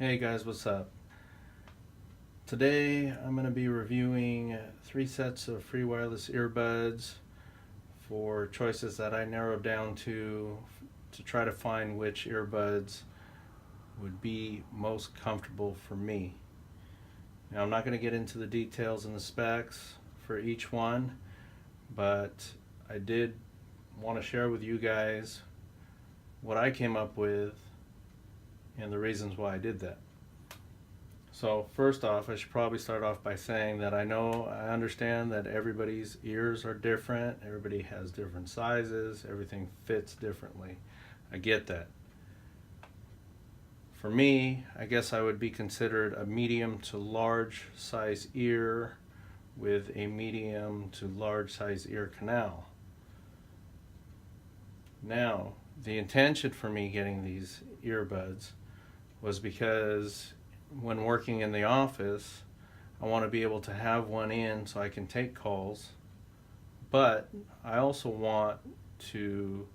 Hey guys, what's up? Today I'm going to be reviewing 3 sets of free wireless earbuds for choices that I narrowed down to try to find which earbuds would be most comfortable for me. Now I'm not going to get into the details and the specs for each one, but I did want to share with you guys what I came up with and the reasons why I did that. So first off, I should probably start off by saying that I understand that everybody's ears are different, everybody has different sizes, everything fits differently. I get that. For me, I guess I would be considered a medium to large size ear with a medium to large size ear canal. Now, the intention for me getting these earbuds was because when working in the office, I want to be able to have one in so I can take calls, but I also want to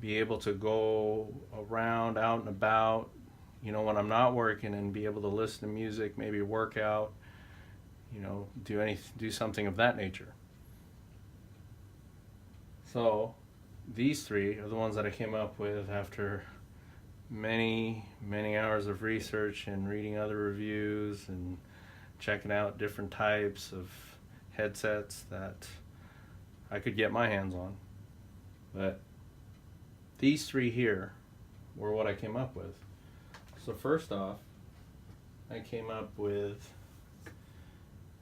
be able to go around, out and about, when I'm not working, and be able to listen to music, maybe work out, do something of that nature. So these three are the ones that I came up with after many hours of research and reading other reviews and checking out different types of headsets that I could get my hands on. But these three here were what I came up with. So first off, I came up with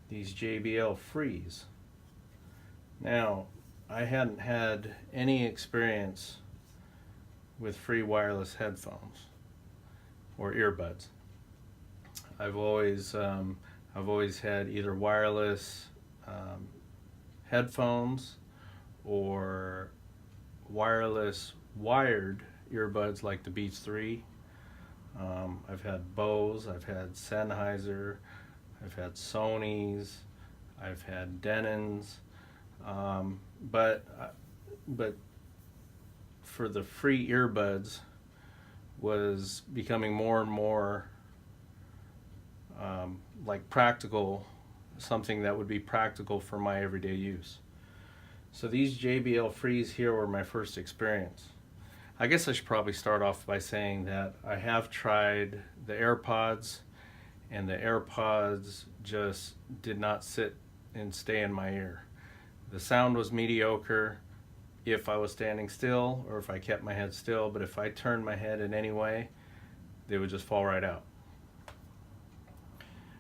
these JBL Frees. Now, I hadn't had any experience with free wireless headphones or earbuds. I've always had either wireless headphones or wireless wired earbuds like the Beats 3. I've had Bose, I've had Sennheiser, I've had Sony's, I've had Denon's, but for the free earbuds was becoming more and more like practical, something that would be practical for my everyday use. So these JBL Frees here were my first experience. I guess I should probably start off by saying that I have tried the AirPods, and the AirPods just did not sit and stay in my ear. The sound was mediocre if I was standing still or if I kept my head still, but if I turned my head in any way, they would just fall right out.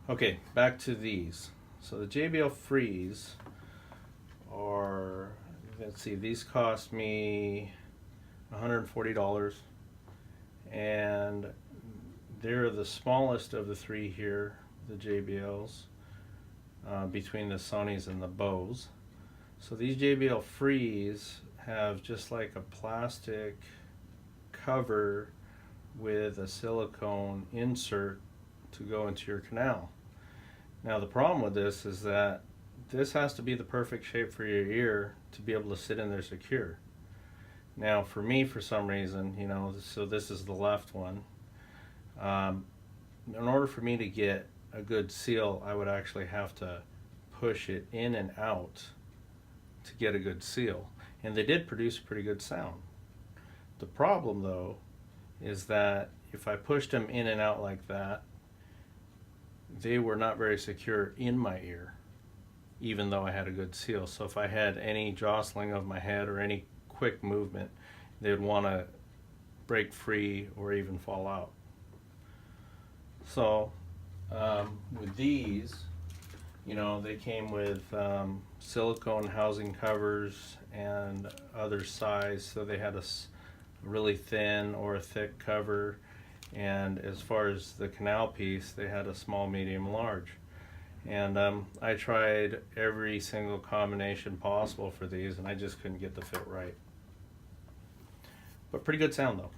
Okay, back to these. So the JBL Frees are, let's see, these cost me $140, and they're the smallest of the three here, the JBLs, between the Sonys and the Bose. So these JBL Frees have just like a plastic cover with a silicone insert to go into your canal. Now the problem with this is that this has to be the perfect shape for your ear to be able to sit in there secure. Now for me, for some reason, so this is the left one. In order for me to get a good seal, I would actually have to push it in and out to get a good seal, and they did produce a pretty good sound. The problem though is that if I pushed them in and out like that, they were not very secure in my ear, even though I had a good seal. So if I had any jostling of my head or any quick movement, they would want to break free or even fall out. So with these, they came with silicone housing covers and other size, so they had a really thin or a thick cover, and as far as the canal piece, they had a small, medium, large. And I tried every single combination possible for these, and I just couldn't get the fit right. But pretty good sound though.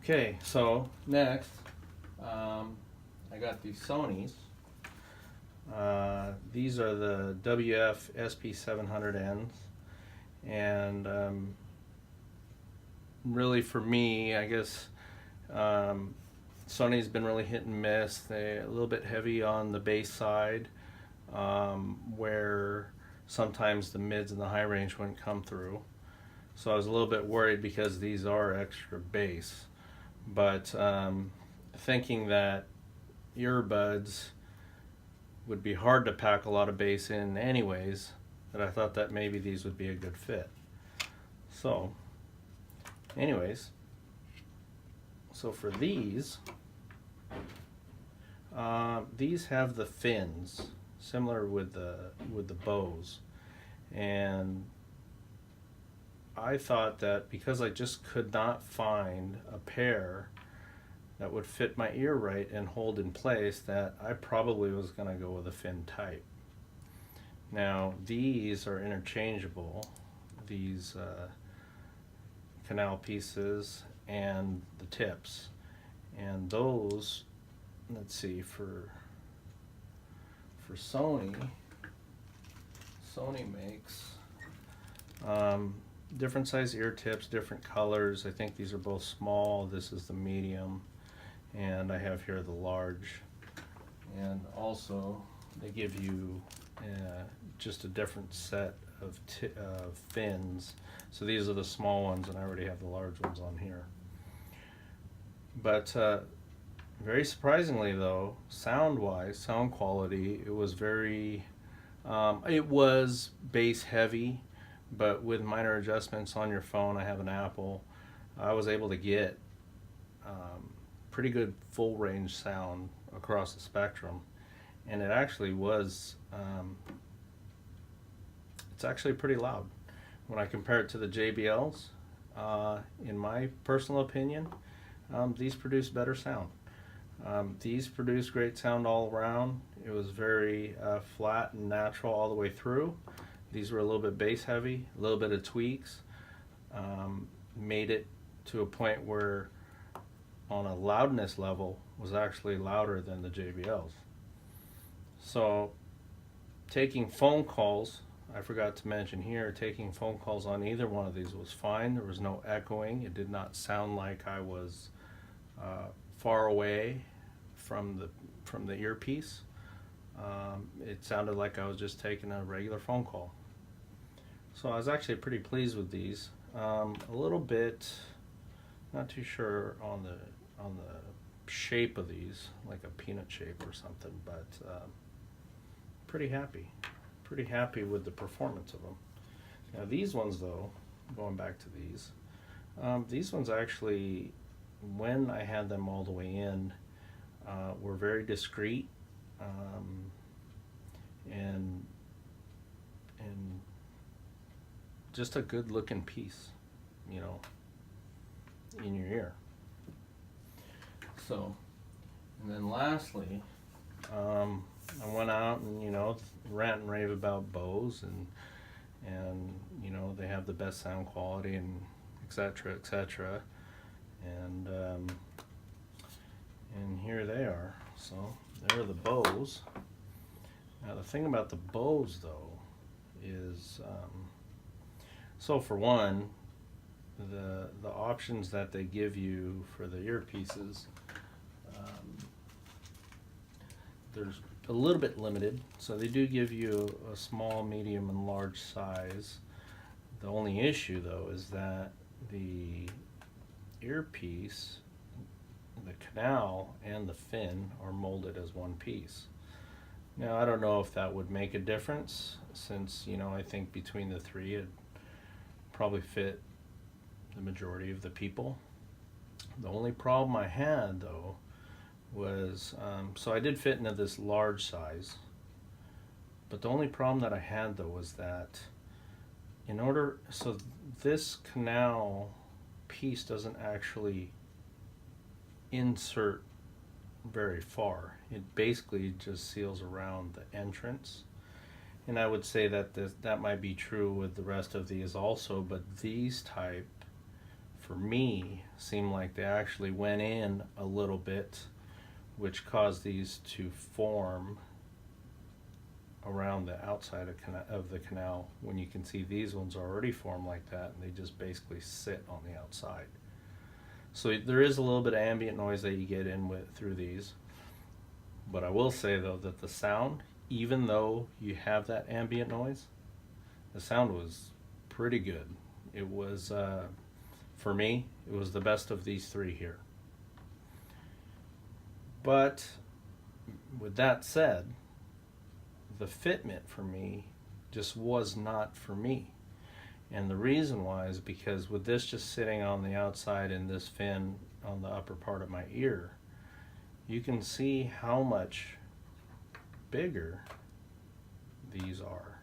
Okay, so next, I got these Sonys. These are the WF-SP700Ns, and really for me, I guess Sony's been really hit and miss. They're a little bit heavy on the bass side, where sometimes the mids and the high range wouldn't come through. So I was a little bit worried because these are extra bass. But thinking that earbuds would be hard to pack a lot of bass in anyways, that I thought that maybe these would be a good fit. So anyways, so for these have the fins similar with the Bose, and I thought that because I just could not find a pair that would fit my ear right and hold in place, that I probably was going to go with a fin type. Now these are interchangeable, these canal pieces and the tips, and those, let's see, for Sony makes different size ear tips, different colors. I think these are both small. This is the medium, and I have here the large. And also they give you just a different set of fins. So these are the small ones, and I already have the large ones on here. But very surprisingly though, sound-wise, sound quality, it was very, it was bass heavy, but with minor adjustments on your phone, I have an Apple, I was able to get pretty good full range sound across the spectrum. And it actually was, it's actually pretty loud. When I compare it to the JBLs, in my personal opinion, these produce better sound. These produce great sound all around. It was very flat and natural all the way through. These were a little bit bass heavy, a little bit of tweaks. Made it to a point where on a loudness level was actually louder than the JBLs. So taking phone calls, I forgot to mention here, taking phone calls on either one of these was fine. There was no echoing. It did not sound like I was far away from the earpiece. It sounded like I was just taking a regular phone call. So I was actually pretty pleased with these. A little bit, not too sure on the shape of these, like a peanut shape or something, but pretty happy with the performance of them. Now these ones though, going back to these ones actually, when I had them all the way in, were very discreet, and just a good looking piece, you know, in your ear. So, and then lastly, I went out and, you know, rant and rave about Bose, and you know, they have the best sound quality and etc. And here they are. So they're the Bose. Now the thing about the Bose though is, so for one, the options that they give you for the earpieces, there's a little bit limited. So they do give you a small, medium, and large size. The only issue though is that the earpiece, the canal and the fin are molded as one piece. Now I don't know if that would make a difference, since, you know, I think between the three it'd probably fit the majority of the people. The only problem I had though was, so I did fit into this large size, but the only problem that I had though was that so this canal piece doesn't actually insert very far. It basically just seals around the entrance, and I would say that that might be true with the rest of these also, but these type, for me, seem like they actually went in a little bit, which caused these to form around the outside of the canal, when you can see these ones already form like that, and they just basically sit on the outside. So there is a little bit of ambient noise that you get in with through these. But I will say though that the sound, even though you have that ambient noise, the sound was pretty good. It was, for me, it was the best of these three here. But with that said, the fitment for me just was not for me. And the reason why is because with this just sitting on the outside and this fin on the upper part of my ear, you can see how much bigger these are.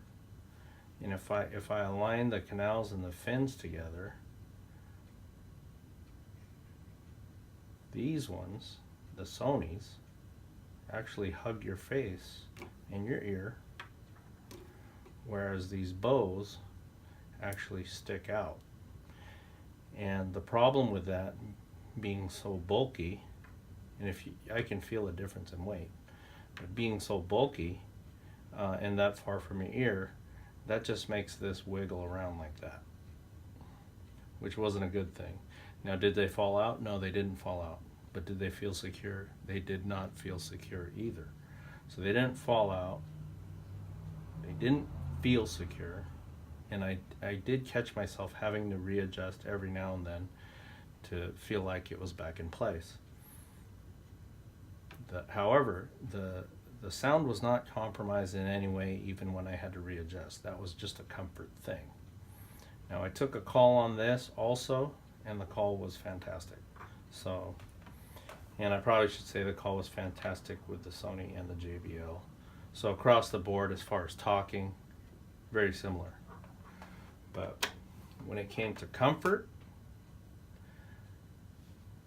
And if I align the canals and the fins together, these ones, the Sonys, actually hug your face and your ear, whereas these Bose actually stick out. And the problem with that being so bulky, and I can feel a difference in weight, but being so bulky and that far from your ear, that just makes this wiggle around like that, which wasn't a good thing. Now, did they fall out? No, they didn't fall out. But did they feel secure? They did not feel secure either. So they didn't fall out. They didn't feel secure. And I did catch myself having to readjust every now and then to feel like it was back in place. However, the sound was not compromised in any way, even when I had to readjust. That was just a comfort thing. Now, I took a call on this also, and the call was fantastic. So, and I probably should say the call was fantastic with the Sony and the JBL. So across the board, as far as talking, very similar. But when it came to comfort,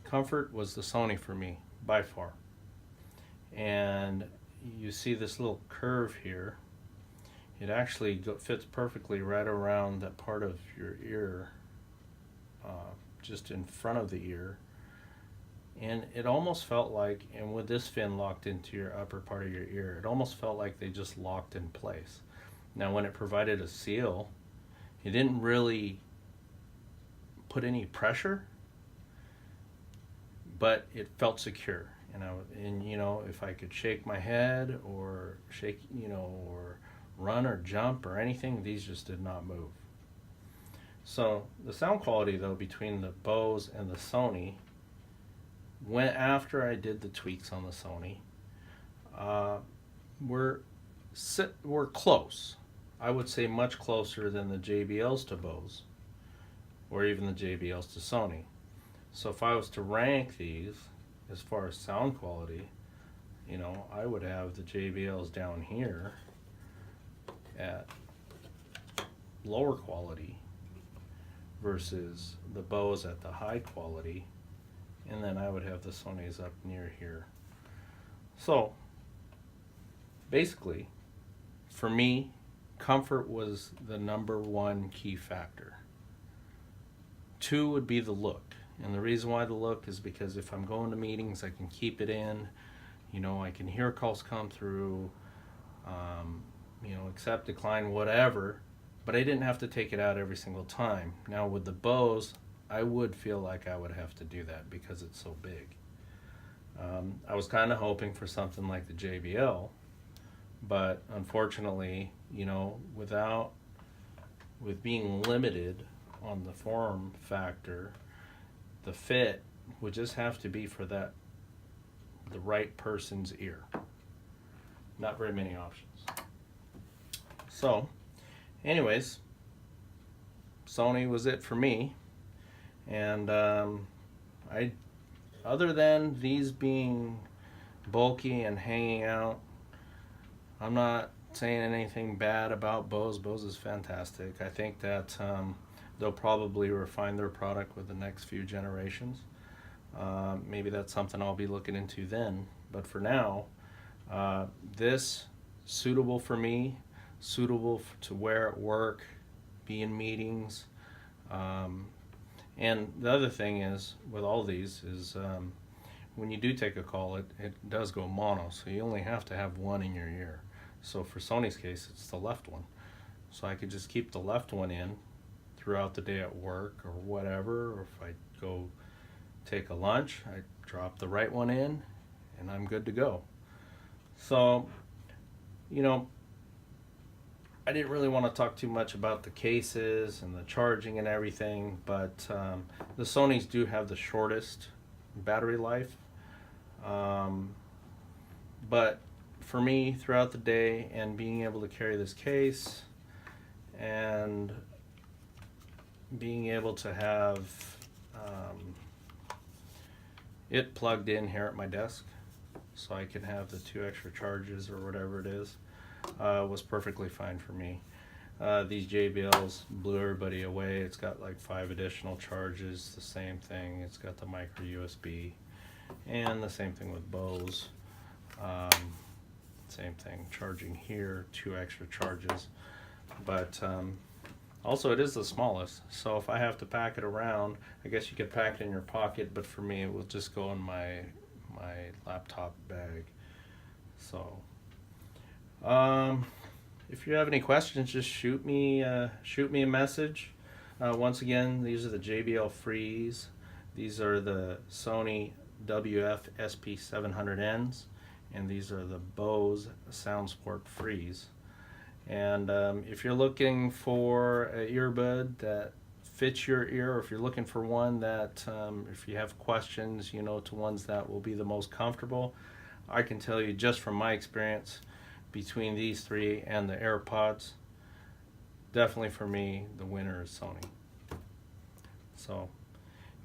comfort was the Sony for me, by far. And you see this little curve here. It actually fits perfectly right around that part of your ear, just in front of the ear. And it almost felt like, and with this fin locked into your upper part of your ear, it almost felt like they just locked in place. Now, when it provided a seal, it didn't really put any pressure, but it felt secure. And you know, if I could shake my head or shake, you know, or run or jump or anything, these just did not move. So the sound quality though between the Bose and the Sony, when after I did the tweaks on the Sony, we're close. I would say much closer than the JBLs to Bose, or even the JBLs to Sony. So if I was to rank these as far as sound quality, you know, I would have the JBLs down here at lower quality versus the Bose at the high quality, and then I would have the Sonys up near here. So basically, for me, comfort was the number one key factor. 2 would be the look. And the reason why the look is because if I'm going to meetings, I can keep it in. You know, I can hear calls come through, you know, accept, decline, whatever. But I didn't have to take it out every single time. Now with the Bose, I would feel like I would have to do that because it's so big. I was kind of hoping for something like the JBL, but unfortunately, you know, with being limited on the form factor, the fit would just have to be for the right person's ear. Not very many options. So, anyways, Sony was it for me. And other than these being bulky and hanging out, I'm not saying anything bad about Bose. Bose is fantastic. I think that they'll probably refine their product with the next few generations. Maybe that's something I'll be looking into then. But for now, this suitable for me, suitable to wear at work, be in meetings. And the other thing is, with all these, is when you do take a call, it does go mono, so you only have to have one in your ear. So for Sony's case, it's the left one. So I could just keep the left one in throughout the day at work or whatever, or if I go take a lunch, I drop the right one in, and I'm good to go. So, you know, I didn't really want to talk too much about the cases and the charging and everything, but the Sonys do have the shortest battery life. But for me, throughout the day and being able to carry this case and being able to have it plugged in here at my desk so I can have the 2 extra charges or whatever it is, was perfectly fine for me. These JBLs blew everybody away. It's got like 5 additional charges, the same thing. It's got the micro USB, and the same thing with Bose. Same thing, charging here, 2 extra charges. But also it is the smallest, so if I have to pack it around, I guess you could pack it in your pocket, but for me it will just go in my laptop bag. So if you have any questions, just shoot me a message. Once again, these are the JBL Freeze. These are the Sony WF-SP700Ns, and these are the Bose Soundsport Freeze. And if you're looking for an earbud that fits your ear, or if you're looking for one that, if you have questions, you know, to ones that will be the most comfortable, I can tell you just from my experience, between these 3 and the AirPods, definitely for me, the winner is Sony. So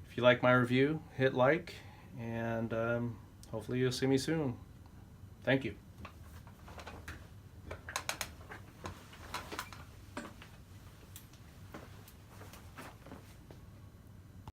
if you like my review, hit like, and hopefully you'll see me soon. Thank you.